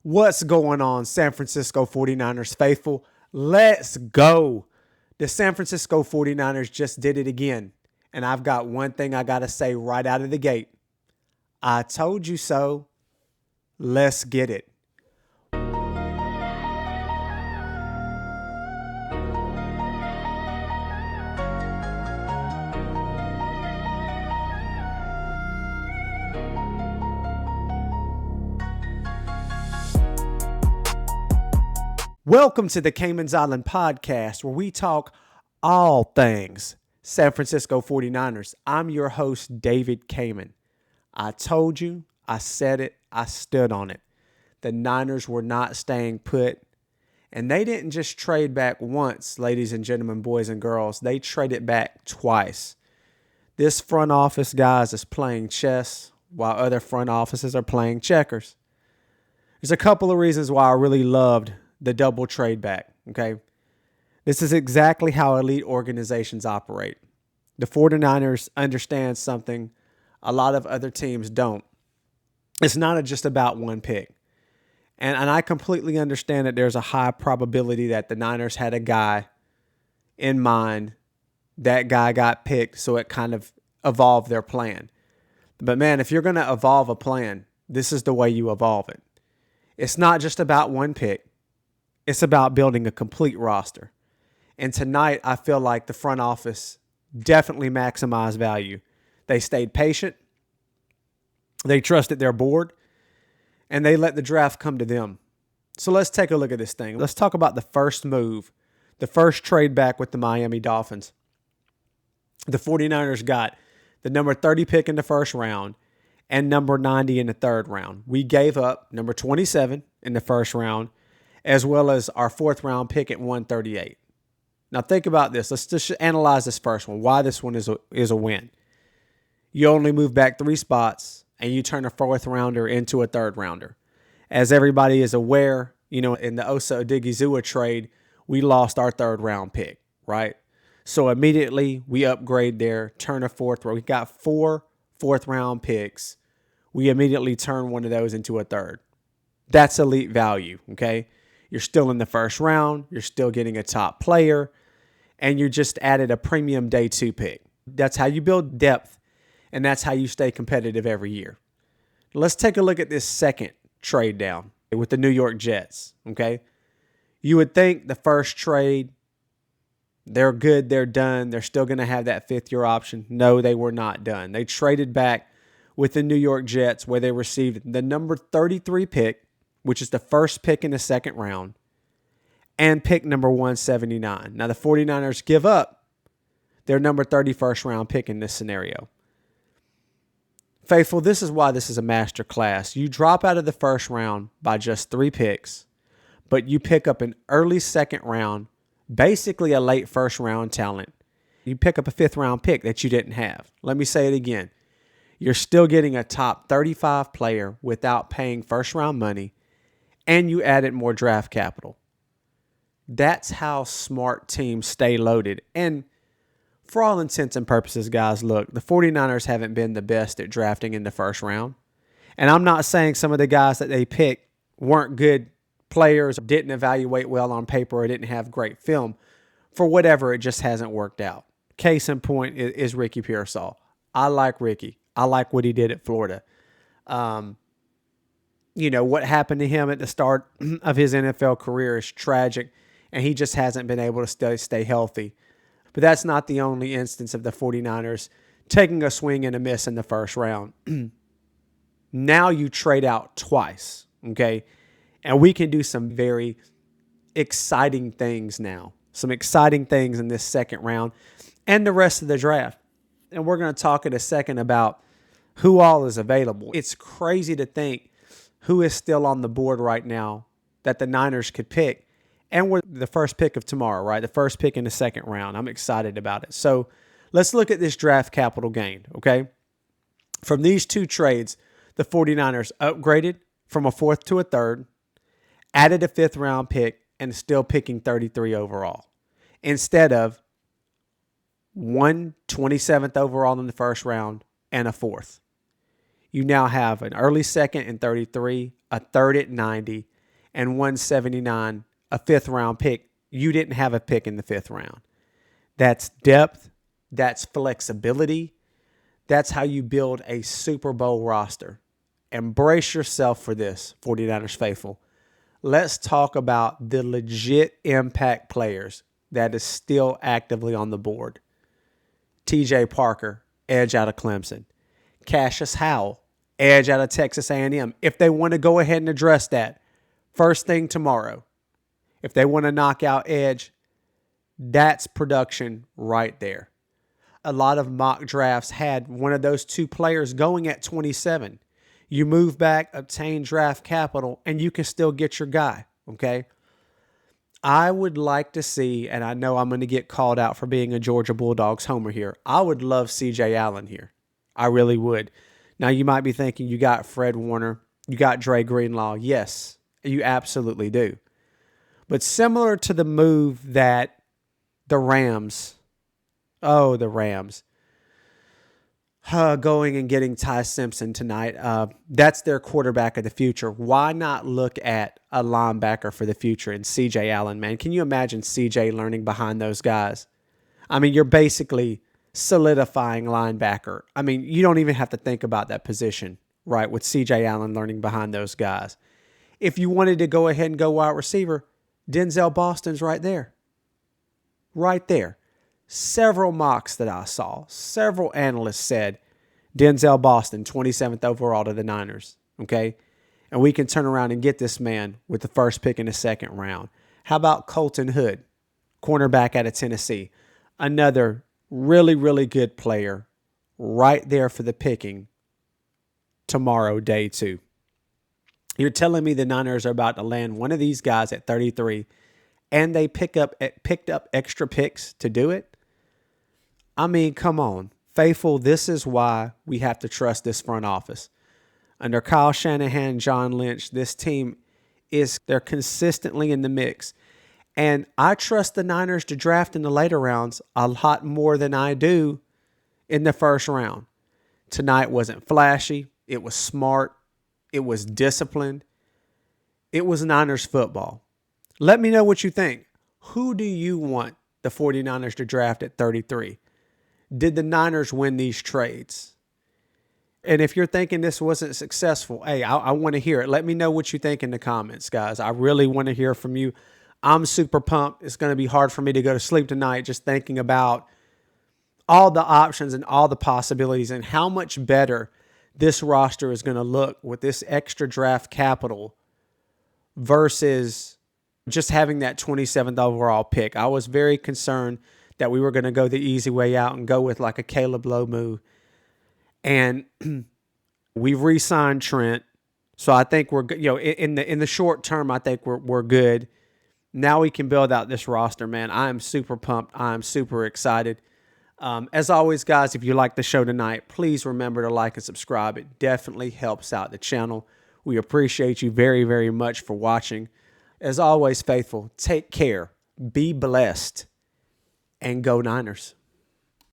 What's going on, San Francisco 49ers faithful? Let's go. The San Francisco 49ers just did it again. And I've got one thing I got to say right out of the gate. I told you so. Let's get it. Welcome to the Cayman's Island podcast, where we talk all things San Francisco 49ers. I'm your host, David Cayman. I told you, I said it, I stood on it. The Niners were not staying put. And they didn't just trade back once, ladies and gentlemen, boys and girls. They traded back twice. This front office, guys, is playing chess, while other front offices are playing checkers. There's a couple of reasons why I really loved the double trade back, okay? This is exactly how elite organizations operate. The 49ers understand something a lot of other teams don't. It's not just about one pick. And I completely understand that there's a high probability that the Niners had a guy in mind. That guy got picked, so it kind of evolved their plan. But man, if you're going to evolve a plan, this is the way you evolve it. It's not just about one pick. It's about building a complete roster. And tonight, I feel like the front office definitely maximized value. They stayed patient. They trusted their board. And they let the draft come to them. So let's take a look at this thing. Let's talk about the first move, the first trade back with the Miami Dolphins. The 49ers got the number 30 pick in the first round and number 90 in the third round. We gave up number 27 in the first round, as well as our fourth round pick at 138. Now think about this. Let's just analyze this first one. Why this one is a win. You only move back 3 spots and you turn a fourth rounder into a third rounder. As everybody is aware, in the Osa Odigizua trade, we lost our third round pick, right? So immediately we upgrade there, turn a fourth round. We got 4 fourth round picks. We immediately turn one of those into a third. That's elite value, okay? You're still in the first round. You're still getting a top player. And you just added a premium day 2 pick. That's how you build depth. And that's how you stay competitive every year. Let's take a look at this second trade down with the New York Jets, okay? You would think the first trade, they're good, they're done. They're still going to have that 5th-year option. No, they were not done. They traded back with the New York Jets, where they received the number 33 pick, which is the first pick in the second round, and pick number 179. Now, the 49ers give up their number 31st round pick in this scenario. Faithful, this is why this is a master class. You drop out of the first round by just 3 picks, but you pick up an early second round, basically a late first round talent. You pick up a 5th round pick that you didn't have. Let me say it again. You're still getting a top 35 player without paying first round money, and you added more draft capital. That's how smart teams stay loaded. And for all intents and purposes, guys, look, the 49ers haven't been the best at drafting in the first round. And I'm not saying some of the guys that they picked weren't good players, didn't evaluate well on paper, or didn't have great film. For whatever, it just hasn't worked out. Case in point is Ricky Pearsall. I like Ricky. I like what he did at Florida. What happened to him at the start of his NFL career is tragic, and he just hasn't been able to stay healthy. But that's not the only instance of the 49ers taking a swing and a miss in the first round. Now you trade out twice, okay? And we can do some very exciting things now. Some exciting things in this second round and the rest of the draft. And we're going to talk in a second about who all is available. It's crazy to think who is still on the board right now that the Niners could pick. And we're the first pick of tomorrow, right? The first pick in the second round. I'm excited about it. So let's look at this draft capital gained, okay? From these 2 trades, the 49ers upgraded from a 4th to a 3rd, added a 5th round pick, and still picking 33 overall. Instead of 27th overall in the first round and a 4th. You now have an early second and 33, a third at 90, and 179, a fifth round pick. You didn't have a pick in the fifth round. That's depth. That's flexibility. That's how you build a Super Bowl roster. Embrace yourself for this, 49ers faithful. Let's talk about the legit impact players that is still actively on the board. TJ Parker, edge out of Clemson. Cassius Howell, edge out of Texas A&M. If they want to go ahead and address that first thing tomorrow, if they want to knock out edge, that's production right there. A lot of mock drafts had one of those two players going at 27. You move back, obtain draft capital, and you can still get your guy, okay? I would like to see, and I know I'm going to get called out for being a Georgia Bulldogs homer here. I would love C.J. Allen here. I really would. Now, you might be thinking you got Fred Warner, you got Dre Greenlaw. Yes, you absolutely do. But similar to the move that the Rams, going and getting Ty Simpson tonight. That's their quarterback of the future. Why not look at a linebacker for the future in C.J. Allen, man? Can you imagine C.J. learning behind those guys? I mean, you're basically solidifying linebacker. I mean, you don't even have to think about that position, right, with C.J. Allen learning behind those guys. If you wanted to go ahead and go wide receiver, Denzel Boston's right there. Right there. Several mocks that I saw, several analysts said Denzel Boston, 27th overall to the Niners, okay? And we can turn around and get this man with the first pick in the second round. How about Colton Hood, cornerback out of Tennessee? Another really, really good player right there for the picking tomorrow, day 2. You're telling me the Niners are about to land one of these guys at 33 and they picked up extra picks to do it? I mean, come on. Faithful, this is why we have to trust this front office. Under Kyle Shanahan, John Lynch, this team they're consistently in the mix. And I trust the Niners to draft in the later rounds a lot more than I do in the first round. Tonight wasn't flashy. It was smart. It was disciplined. It was Niners football. Let me know what you think. Who do you want the 49ers to draft at 33? Did the Niners win these trades? And if you're thinking this wasn't successful, hey, I want to hear it. Let me know what you think in the comments, guys. I really want to hear from you. I'm super pumped. It's going to be hard for me to go to sleep tonight just thinking about all the options and all the possibilities and how much better this roster is going to look with this extra draft capital versus just having that 27th overall pick. I was very concerned that we were going to go the easy way out and go with like a Caleb Lowe move. And we've re-signed Trent. So I think we're good. In the short term, I think we're good. Now we can build out this roster, man. I am super pumped. I am super excited. As always, guys, if you like the show tonight, please remember to like and subscribe. It definitely helps out the channel. We appreciate you very, very much for watching. As always, faithful, take care, be blessed, and go Niners.